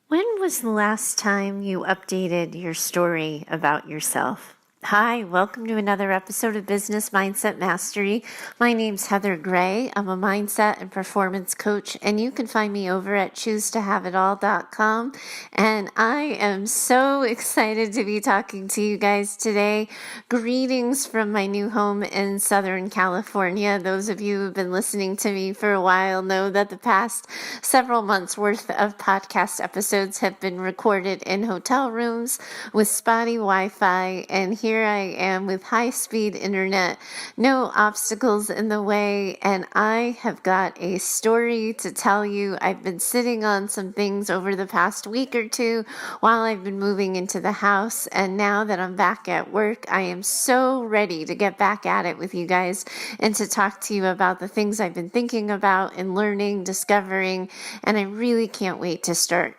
When was the last time you updated your story about yourself? Hi, welcome to another episode of Business Mindset Mastery. My name's Heather Gray. I'm a mindset and performance coach, and you can find me over at choosetohaveitall.com. And I am so excited to be talking to you guys today. Greetings from my new home in Southern California. Those of you who have been listening to me for a while know that the past several months worth of podcast episodes have been recorded in hotel rooms with spotty Wi-Fi, and here I am with high-speed internet, no obstacles in the way, and I have got a story to tell you. I've been sitting on some things over the past week or two while I've been moving into the house, and now that I'm back at work, I am so ready to get back at it with you guys and to talk to you about the things I've been thinking about and learning, discovering, and I really can't wait to start.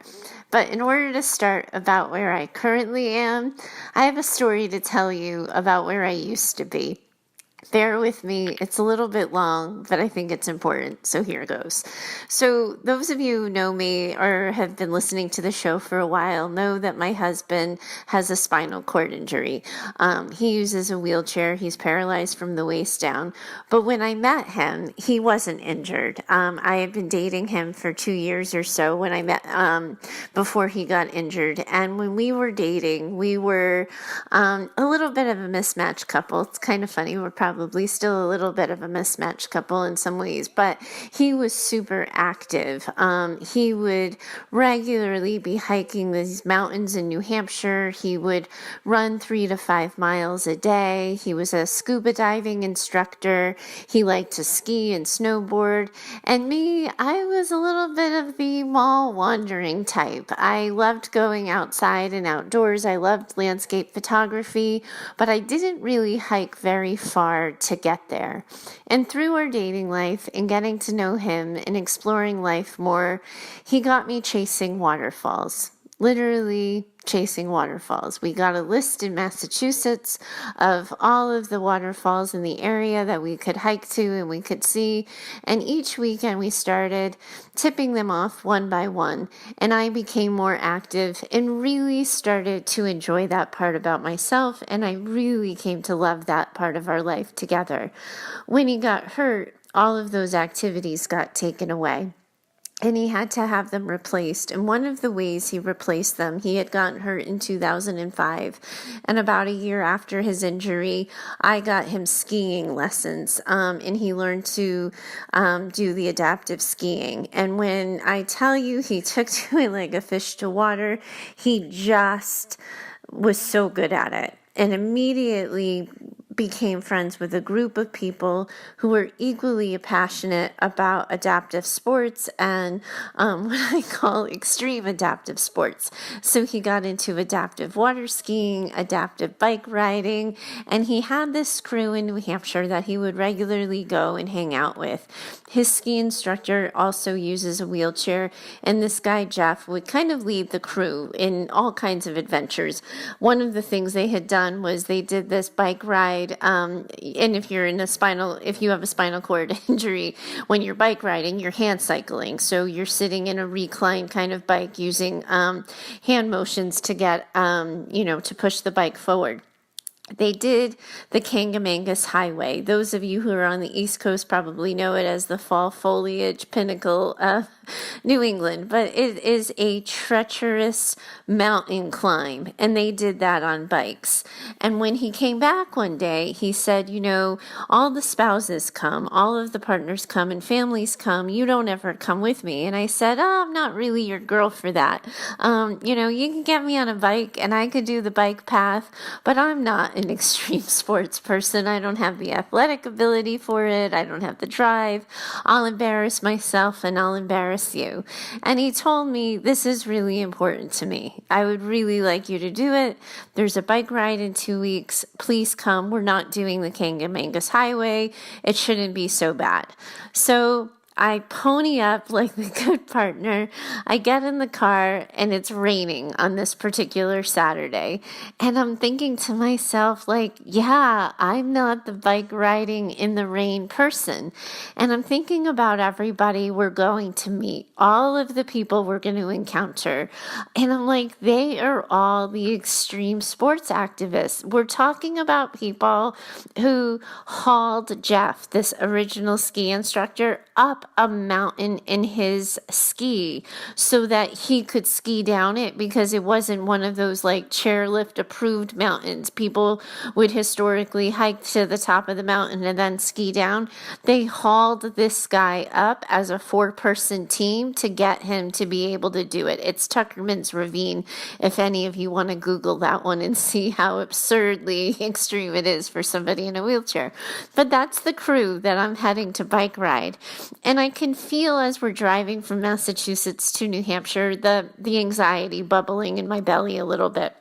But in order to start about where I currently am, I have a story to tell you about where I used to be. Bear with me. It's a little bit long, but I think it's important. So here goes. So those of you who know me or have been listening to the show for a while know that my husband has a spinal cord injury. He uses a wheelchair. He's paralyzed from the waist down. But when I met him, he wasn't injured. I had been dating him for 2 years or so when I met before he got injured. And when we were dating, we were a little bit of a mismatched couple. It's kind of funny. We're probably still a little bit of a mismatched couple in some ways, but he was super active. He would regularly be hiking these mountains in New Hampshire. He would run 3 to 5 miles a day. He was a scuba diving instructor. He liked to ski and snowboard. And me, I was a little bit of the mall wandering type. I loved going outside and outdoors. I loved landscape photography, but I didn't really hike very far to get there. And through our dating life and getting to know him and exploring life more, he got me chasing waterfalls. Literally chasing waterfalls. We got a list in Massachusetts of all of the waterfalls in the area that we could hike to and we could see. And each weekend we started tipping them off one by one. And I became more active and really started to enjoy that part about myself. And I really came to love that part of our life together. When he got hurt, all of those activities got taken away. And he had to have them replaced. And one of the ways he replaced them, he had gotten hurt in 2005. And about a year after his injury, I got him skiing lessons. And he learned to do the adaptive skiing. And when I tell you he took to it like a fish to water, he just was so good at it. And immediately became friends with a group of people who were equally passionate about adaptive sports and what I call extreme adaptive sports. So he got into adaptive water skiing, adaptive bike riding, and he had this crew in New Hampshire that he would regularly go and hang out with. His ski instructor also uses a wheelchair, and this guy, Jeff, would kind of lead the crew in all kinds of adventures. One of the things they had done was they did this bike ride. And if you have a spinal cord injury, when you're bike riding, you're hand cycling. So you're sitting in a recline kind of bike using hand motions to get, to push the bike forward. They did the Kangamangas Highway. Those of you who are on the East Coast probably know it as the fall foliage pinnacle of New England, but it is a treacherous mountain climb, and they did that on bikes. And when he came back one day, he said, all the spouses come, all of the partners come, and families come. You don't ever come with me. And I said, I'm not really your girl for that. You can get me on a bike, and I could do the bike path, but I'm not an extreme sports person. I don't have the athletic ability for it. I don't have the drive. I'll embarrass myself and I'll embarrass you. And he told me, this is really important to me. I would really like you to do it. There's a bike ride in 2 weeks. Please come. We're not doing the Kangamangas Highway. It shouldn't be so bad. So I pony up like the good partner. I get in the car and it's raining on this particular Saturday. And I'm thinking to myself, like, yeah, I'm not the bike riding in the rain person. And I'm thinking about everybody we're going to meet, all of the people we're going to encounter. And I'm like, they are all the extreme sports activists. We're talking about people who hauled Jeff, this original ski instructor, up a mountain in his ski so that he could ski down it, because it wasn't one of those like chairlift approved mountains. People would historically hike to the top of the mountain and then ski down. They hauled this guy up as a 4-person team to get him to be able to do it. It's Tuckerman's Ravine, if any of you want to Google that one and see how absurdly extreme it is for somebody in a wheelchair. But that's the crew that I'm heading to bike ride. And I can feel as we're driving from Massachusetts to New Hampshire, the anxiety bubbling in my belly a little bit.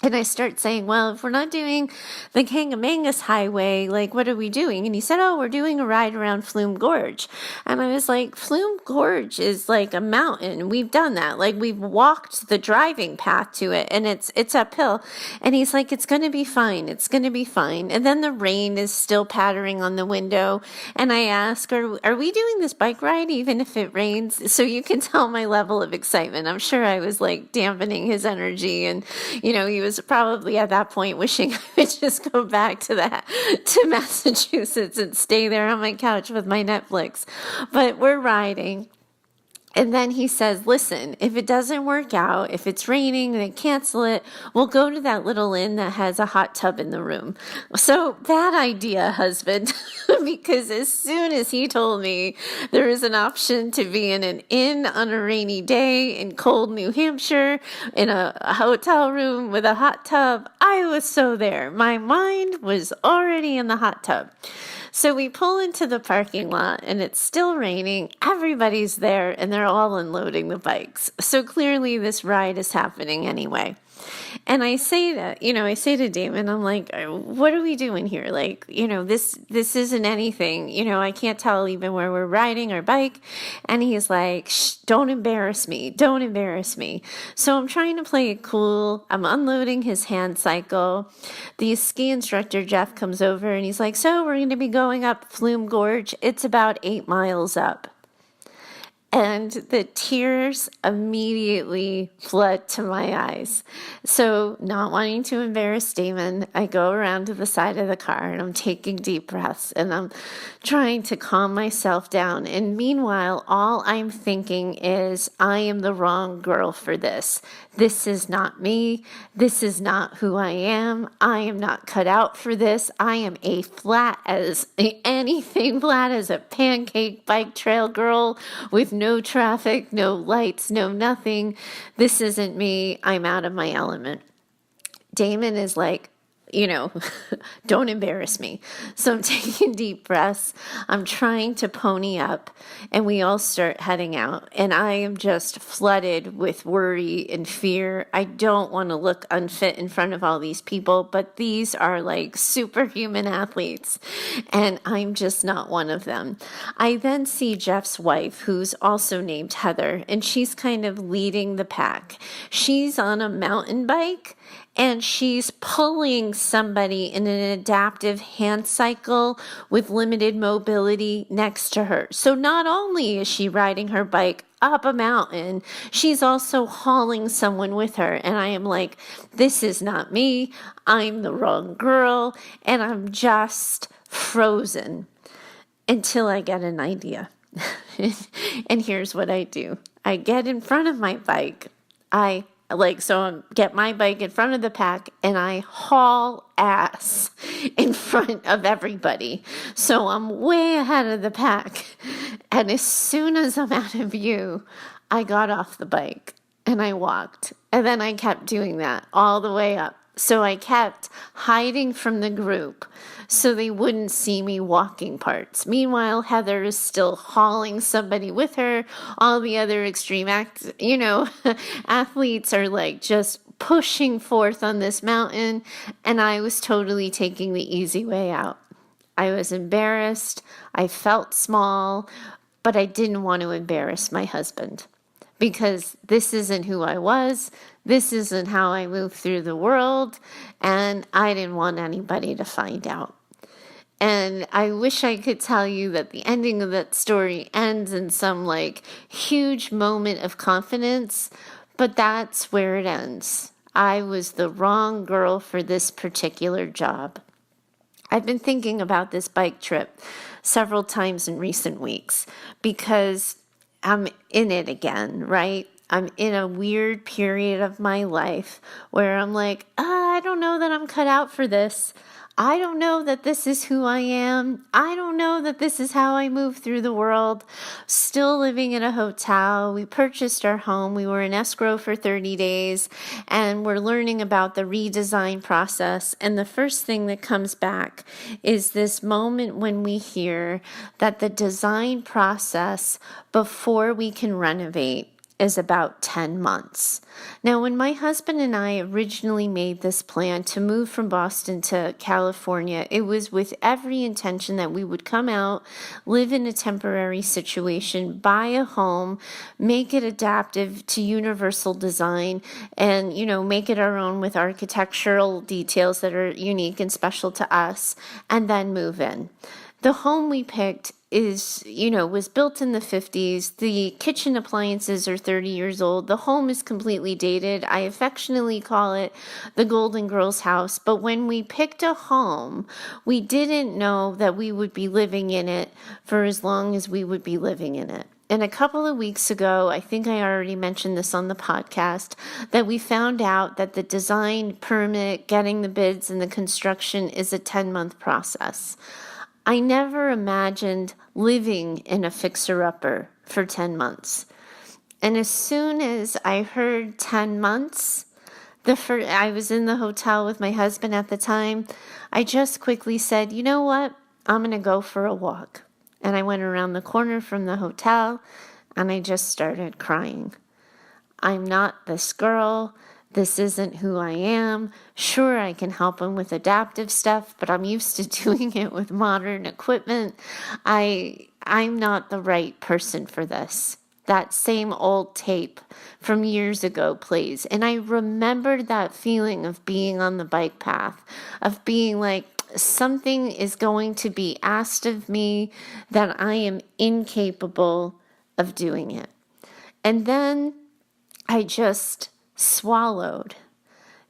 And I start saying, well, if we're not doing the Kangamangas Highway, like, what are we doing? And he said, oh, we're doing a ride around Flume Gorge. And I was like, Flume Gorge is like a mountain. We've done that. Like, we've walked the driving path to it, and it's uphill. And he's like, it's going to be fine. It's going to be fine. And then the rain is still pattering on the window. And I ask, are we doing this bike ride even if it rains? So you can tell my level of excitement. I'm sure I was like dampening his energy, and, he was probably at that point wishing I would just go back to Massachusetts and stay there on my couch with my Netflix. But we're riding. And then he says, listen, if it doesn't work out, if it's raining, they cancel it, we'll go to that little inn that has a hot tub in the room. So bad idea, husband, because as soon as he told me there is an option to be in an inn on a rainy day in cold New Hampshire, in a hotel room with a hot tub, I was so there. My mind was already in the hot tub. So we pull into the parking lot and it's still raining. Everybody's there and they're all unloading the bikes. So clearly this ride is happening anyway. And I say to Damon, I'm like, what are we doing here? Like, this isn't anything. I can't tell even where we're riding our bike. And he's like, shh, don't embarrass me. Don't embarrass me. So I'm trying to play it cool. I'm unloading his hand cycle. The ski instructor, Jeff, comes over and he's like, so we're going to be going up Flume Gorge. It's about 8 miles up. And the tears immediately flood to my eyes. So, not wanting to embarrass Damon, I go around to the side of the car and I'm taking deep breaths and I'm trying to calm myself down. And meanwhile, all I'm thinking is, I am the wrong girl for this. This is not me. This is not who I am. I am not cut out for this. I am anything flat as a pancake bike trail girl with no traffic, no lights, no nothing. This isn't me. I'm out of my element. Damon is like, don't embarrass me. So I'm taking deep breaths. I'm trying to pony up and we all start heading out. And I am just flooded with worry and fear. I don't want to look unfit in front of all these people, but these are like superhuman athletes. And I'm just not one of them. I then see Jeff's wife, who's also named Heather, and she's kind of leading the pack. She's on a mountain bike and she's pulling somebody in an adaptive hand cycle with limited mobility next to her. So not only is she riding her bike up a mountain, she's also hauling someone with her. And I am like, this is not me. I'm the wrong girl. And I'm just frozen until I get an idea. And here's what I do. I get in front of my bike. I get my bike in front of the pack and I haul ass in front of everybody. So I'm way ahead of the pack. And as soon as I'm out of view, I got off the bike and I walked. And then I kept doing that all the way up. So I kept hiding from the group so they wouldn't see me walking parts. Meanwhile, Heather is still hauling somebody with her. All the other extreme athletes are like just pushing forth on this mountain. And I was totally taking the easy way out. I was embarrassed. I felt small. but I didn't want to embarrass my husband because this isn't who I was. This isn't how I move through the world. And I didn't want anybody to find out. And I wish I could tell you that the ending of that story ends in some like huge moment of confidence, but that's where it ends. I was the wrong girl for this particular job. I've been thinking about this bike trip several times in recent weeks because I'm in it again, right? I'm in a weird period of my life where I'm like, I don't know that I'm cut out for this. I don't know that this is who I am. I don't know that this is how I move through the world. Still living in a hotel. We purchased our home. We were in escrow for 30 days and we're learning about the redesign process. And the first thing that comes back is this moment when we hear that the design process before we can renovate is about 10 months. Now, when my husband and I originally made this plan to move from Boston to California, it was with every intention that we would come out, live in a temporary situation, buy a home, make it adaptive to universal design, and, make it our own with architectural details that are unique and special to us, and then move in. The home we picked was built in the 50s. The kitchen appliances are 30 years old. The home is completely dated. I affectionately call it the Golden Girls house. But when we picked a home, we didn't know that we would be living in it for as long as we would be living in it. And a couple of weeks ago, I think I already mentioned this on the podcast, that we found out that the design permit, getting the bids, and the construction is a 10-month process. I never imagined living in a fixer-upper for 10 months. And as soon as I heard 10 months, I was in the hotel with my husband at the time, I just quickly said, you know what? I'm going to go for a walk. And I went around the corner from the hotel and I just started crying. I'm not this girl. This isn't who I am. Sure, I can help him with adaptive stuff, but I'm used to doing it with modern equipment. I'm not the right person for this. That same old tape from years ago plays. And I remembered that feeling of being on the bike path, of being like, something is going to be asked of me that I am incapable of doing it. And then I just swallowed,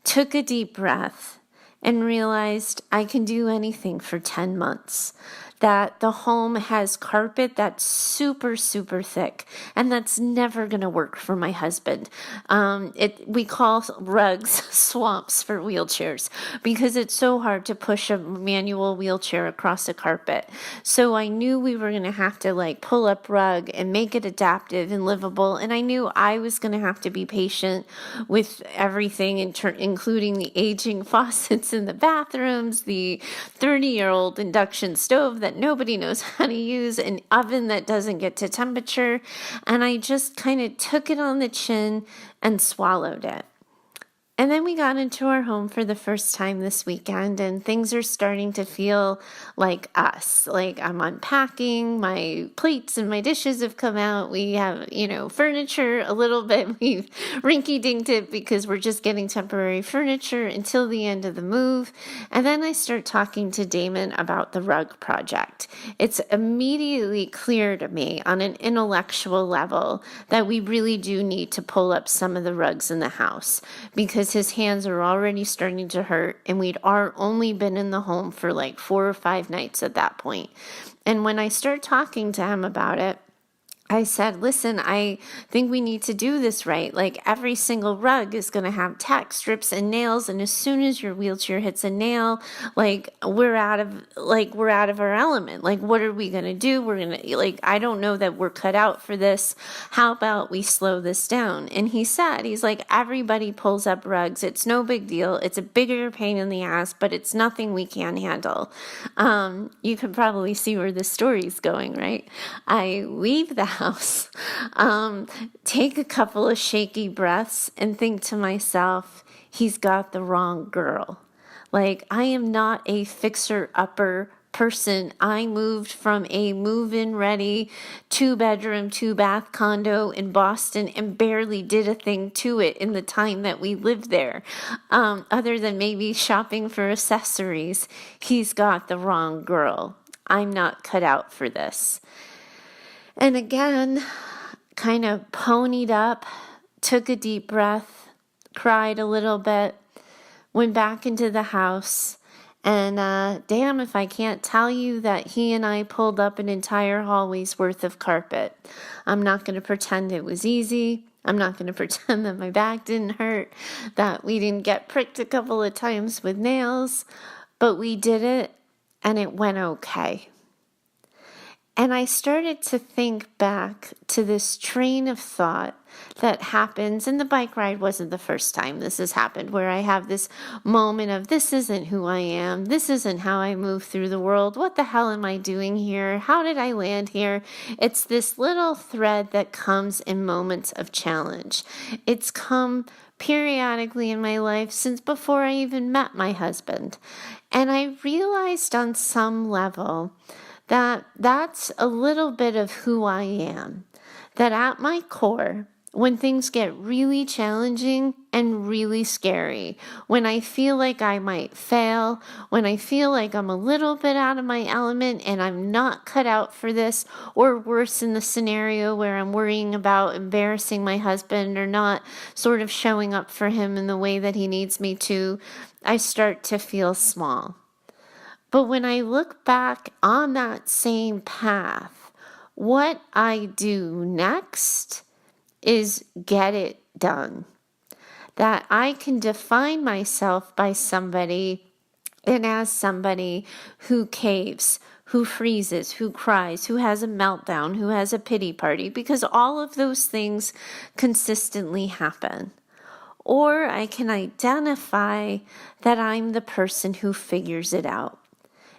took a deep breath, and realized I can do anything for 10 months. That the home has carpet that's super, super thick, and that's never going to work for my husband. We call rugs swamps for wheelchairs because it's so hard to push a manual wheelchair across a carpet. So I knew we were going to have to pull up rug and make it adaptive and livable, and I knew I was going to have to be patient with everything, including the aging faucets in the bathrooms, the 30-year-old induction stove that nobody knows how to use, an oven that doesn't get to temperature, and I just kind of took it on the chin and swallowed it. And then we got into our home for the first time this weekend, and things are starting to feel like us. Like I'm unpacking, my plates and my dishes have come out. We have, furniture a little bit. We've rinky-dinked it because we're just getting temporary furniture until the end of the move. And then I start talking to Damon about the rug project. It's immediately clear to me on an intellectual level that we really do need to pull up some of the rugs in the house because his hands are already starting to hurt, and we'd only been in the home for 4 or 5 nights at that point. And when I started talking to him about it, I said, listen, I think we need to do this right. Every single rug is going to have tack strips and nails. And as soon as your wheelchair hits a nail, we're out of our element. What are we going to do? We're going to, I don't know that we're cut out for this. How about we slow this down? And he's like, everybody pulls up rugs. It's no big deal. It's a bigger pain in the ass, but it's nothing we can't handle. You can probably see where this story is going, right? I leave the house, take a couple of shaky breaths and think to myself, he's got the wrong girl. I am not a fixer-upper person. I moved from a move-in ready 2-bedroom, 2-bath condo in Boston and barely did a thing to it in the time that we lived there. Other than maybe shopping for accessories, he's got the wrong girl. I'm not cut out for this. And again, kind of ponied up, took a deep breath, cried a little bit, went back into the house, and damn if I can't tell you that he and I pulled up an entire hallway's worth of carpet. I'm not going to pretend it was easy. I'm not going to pretend that my back didn't hurt, that we didn't get pricked a couple of times with nails, but we did it, and it went okay. And I started to think back to this train of thought that happens, and the bike ride wasn't the first time this has happened, where I have this moment of, this isn't who I am, this isn't how I move through the world, what the hell am I doing here, how did I land here? It's this little thread that comes in moments of challenge. It's come periodically in my life since before I even met my husband. And I realized on some level that that's a little bit of who I am. That at my core, when things get really challenging and really scary, when I feel like I might fail, when I feel like I'm a little bit out of my element and I'm not cut out for this, or worse in the scenario where I'm worrying about embarrassing my husband or not sort of showing up for him in the way that he needs me to, I start to feel small. But when I look back on that same path, what I do next is get it done. That I can define myself by somebody and as somebody who caves, who freezes, who cries, who has a meltdown, who has a pity party, because all of those things consistently happen. Or I can identify that I'm the person who figures it out.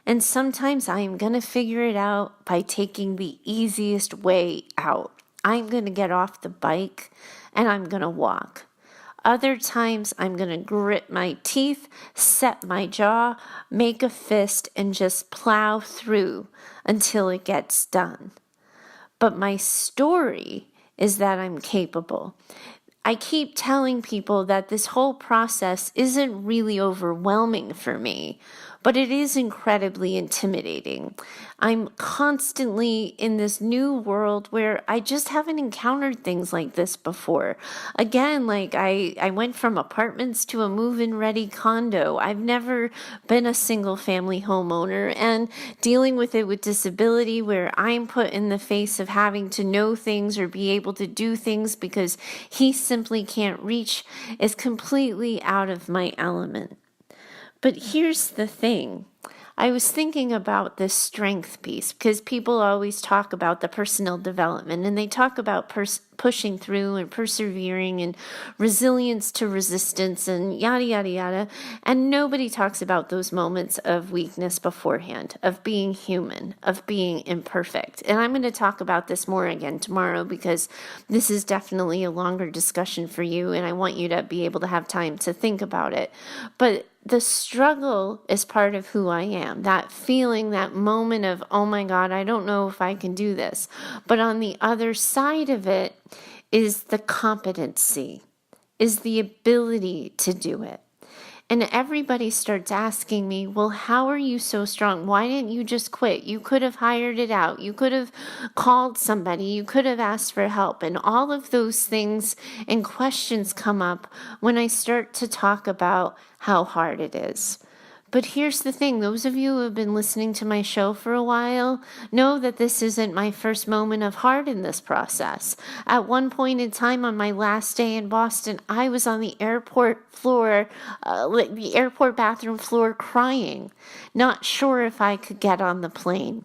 And sometimes I'm going to figure it out by taking the easiest way out. I'm going to get off the bike and I'm going to walk. Other times I'm going to grit my teeth, set my jaw, make a fist, and just plow through until it gets done. But my story is that I'm capable. I keep telling people that this whole process isn't really overwhelming for me, but it is incredibly intimidating. I'm constantly in this new world where I just haven't encountered things like this before. Again, like I went from apartments to a move-in ready condo. I've never been a single family homeowner, and dealing with it with disability where I'm put in the face of having to know things or be able to do things because he simply can't reach is completely out of my element. But here's the thing. I was thinking about this strength piece because people always talk about the personal development and they talk about pushing through and persevering and resilience to resistance and yada, yada, yada. And nobody talks about those moments of weakness beforehand, of being human, of being imperfect. And I'm going to talk about this more again tomorrow because this is definitely a longer discussion for you and I want you to be able to have time to think about it. But the struggle is part of who I am. That feeling, that moment of, oh my God, I don't know if I can do this. But on the other side of it is the competency, is the ability to do it. And everybody starts asking me, well, how are you so strong? Why didn't you just quit? You could have hired it out. You could have called somebody. You could have asked for help. And all of those things and questions come up when I start to talk about how hard it is. But here's the thing, those of you who have been listening to my show for a while know that this isn't my first moment of hard in this process. At one point in time on my last day in Boston, I was on the airport floor, the airport bathroom floor crying, not sure if I could get on the plane.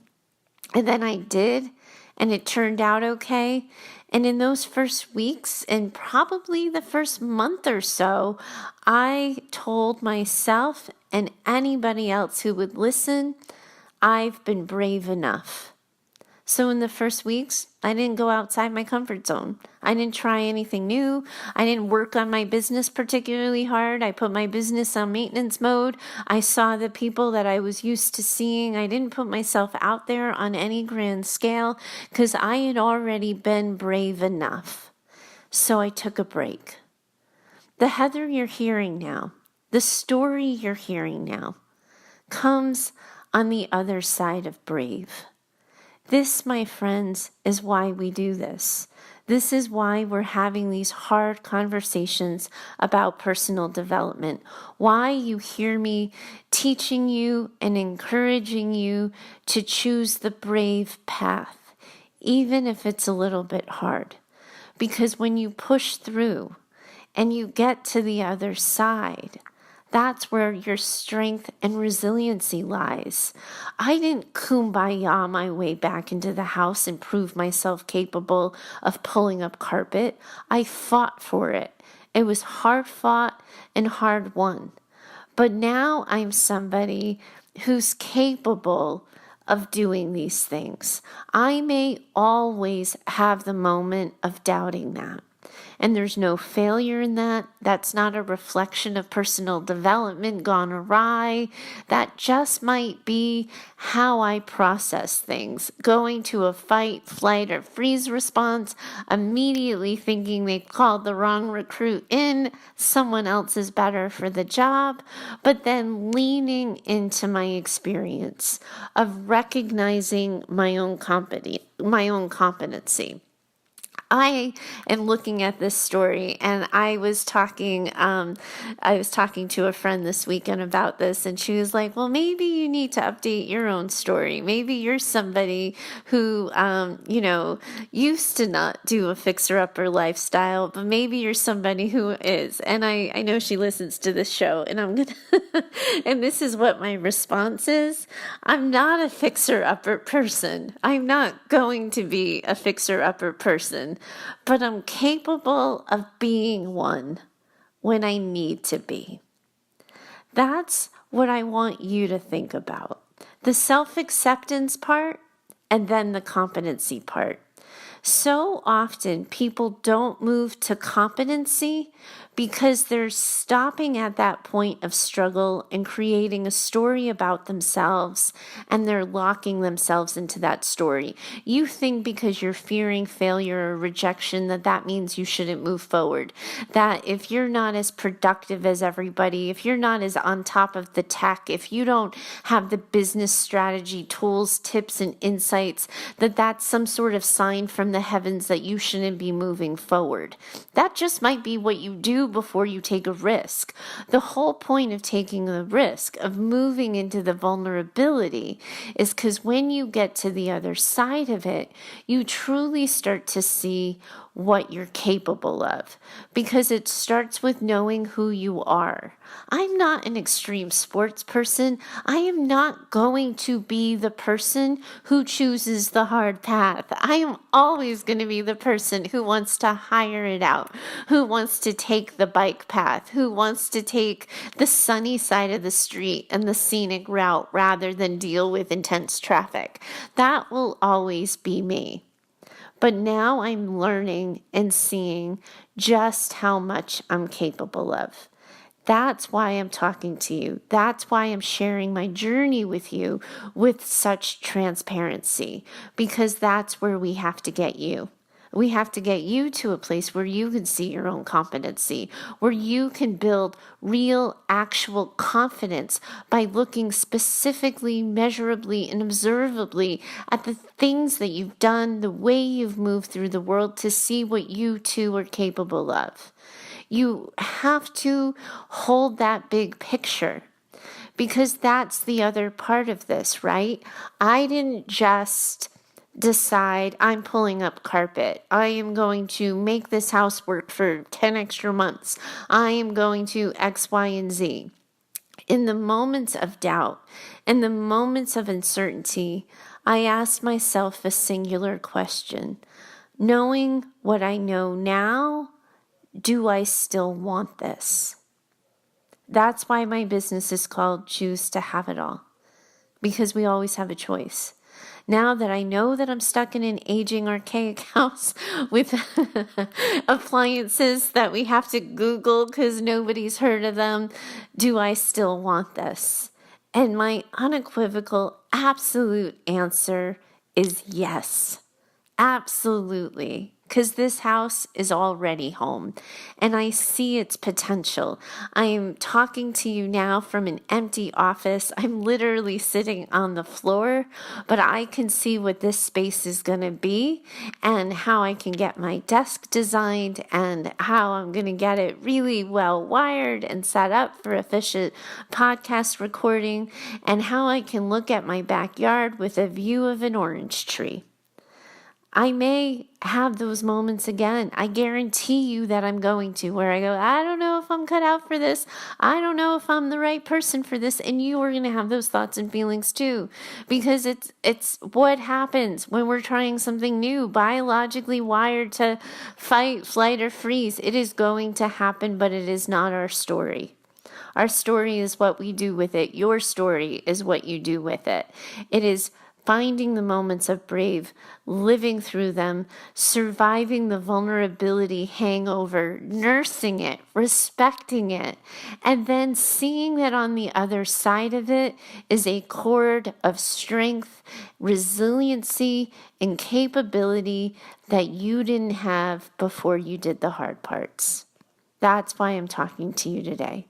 And then I did, and it turned out okay. And in those first weeks and probably the first month or so, I told myself and anybody else who would listen, I've been brave enough. So in the first weeks, I didn't go outside my comfort zone. I didn't try anything new. I didn't work on my business particularly hard. I put my business on maintenance mode. I saw the people that I was used to seeing. I didn't put myself out there on any grand scale because I had already been brave enough. So I took a break. The Heather you're hearing now, the story you're hearing now, comes on the other side of brave. This, my friends, is why we do this. This is why we're having these hard conversations about personal development. Why you hear me teaching you and encouraging you to choose the brave path, even if it's a little bit hard. Because when you push through and you get to the other side, that's where your strength and resiliency lies. I didn't kumbaya my way back into the house and prove myself capable of pulling up carpet. I fought for it. It was hard fought and hard won. But now I'm somebody who's capable of doing these things. I may always have the moment of doubting that. And there's no failure in that. That's not a reflection of personal development gone awry. That just might be how I process things. Going to a fight, flight, or freeze response, immediately thinking they called the wrong recruit in, someone else is better for the job, but then leaning into my experience of recognizing my own competency. I am looking at this story, and I was talking to a friend this weekend about this, and she was like, well, maybe you need to update your own story. Maybe you're somebody who, used to not do a fixer-upper lifestyle, but maybe you're somebody who is. And I know she listens to this show, and and this is what my response is. I'm not a fixer-upper person. I'm not going to be a fixer-upper person. But I'm capable of being one when I need to be. That's what I want you to think about. The self-acceptance part and then the competency part. So often people don't move to competency because they're stopping at that point of struggle and creating a story about themselves, and they're locking themselves into that story. You think because you're fearing failure or rejection that means you shouldn't move forward. That if you're not as productive as everybody, if you're not as on top of the tech, if you don't have the business strategy, tools, tips, and insights, that's some sort of sign from the heavens that you shouldn't be moving forward. That just might be what you do before you take a risk. The whole point of taking the risk, of moving into the vulnerability, is because when you get to the other side of it, you truly start to see what you're capable of, because it starts with knowing who you are. I'm not an extreme sports person. I am not going to be the person who chooses the hard path. I am always going to be the person who wants to hire it out, who wants to take the bike path, who wants to take the sunny side of the street and the scenic route rather than deal with intense traffic. That will always be me. But now I'm learning and seeing just how much I'm capable of. That's why I'm talking to you. That's why I'm sharing my journey with you with such transparency, because that's where we have to get you. We have to get you to a place where you can see your own competency, where you can build real, actual confidence by looking specifically, measurably, and observably at the things that you've done, the way you've moved through the world, to see what you too are capable of. You have to hold that big picture, because that's the other part of this, right? I didn't just decide I'm pulling up carpet. I am going to make this house work for 10 extra months. I am going to X, Y, and Z. In the moments of doubt, in the moments of uncertainty, I asked myself a singular question. Knowing what I know now, do I still want this? That's why my business is called Choose to Have It All, because we always have a choice. Now that I know that I'm stuck in an aging, archaic house with appliances that we have to Google because nobody's heard of them, do I still want this? And my unequivocal, absolute answer is yes. Absolutely. Because this house is already home and I see its potential. I am talking to you now from an empty office. I'm literally sitting on the floor, but I can see what this space is going to be and how I can get my desk designed and how I'm going to get it really well wired and set up for efficient podcast recording and how I can look at my backyard with a view of an orange tree. I may have those moments again. I guarantee you that I'm going to, where I go, I don't know if I'm cut out for this. I don't know if I'm the right person for this. And you are going to have those thoughts and feelings too, because it's what happens when we're trying something new, biologically wired to fight, flight, or freeze. It is going to happen, but it is not our story. Our story is what we do with it. Your story is what you do with it. It is finding the moments of brave, living through them, surviving the vulnerability hangover, nursing it, respecting it, and then seeing that on the other side of it is a cord of strength, resiliency, and capability that you didn't have before you did the hard parts. That's why I'm talking to you today.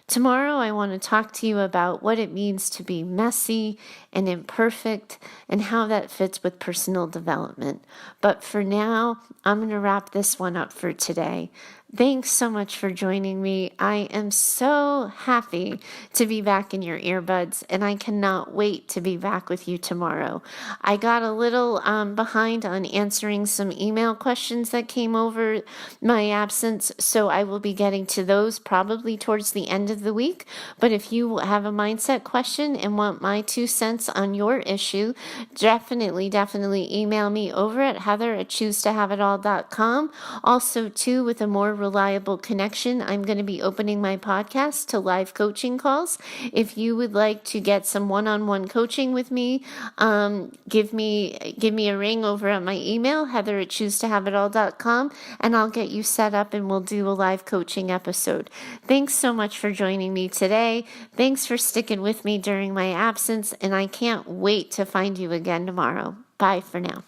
Tomorrow, I want to talk to you about what it means to be messy and imperfect and how that fits with personal development. But for now, I'm going to wrap this one up for today. Thanks so much for joining me. I am so happy to be back in your earbuds, and I cannot wait to be back with you tomorrow. I got a little behind on answering some email questions that came over my absence, so I will be getting to those probably towards the end of the week. But if you have a mindset question and want my 2 cents on your issue, definitely email me over at heather@choosetohaveitall.com. Also, too, with a more reliable connection, I'm going to be opening my podcast to live coaching calls. If you would like to get some one-on-one coaching with me, give me a ring over at my email, heather@choosetohaveitall.com, and I'll get you set up and we'll do a live coaching episode. Thanks so much for joining me today. Thanks for sticking with me during my absence, and I can't wait to find you again tomorrow. Bye for now.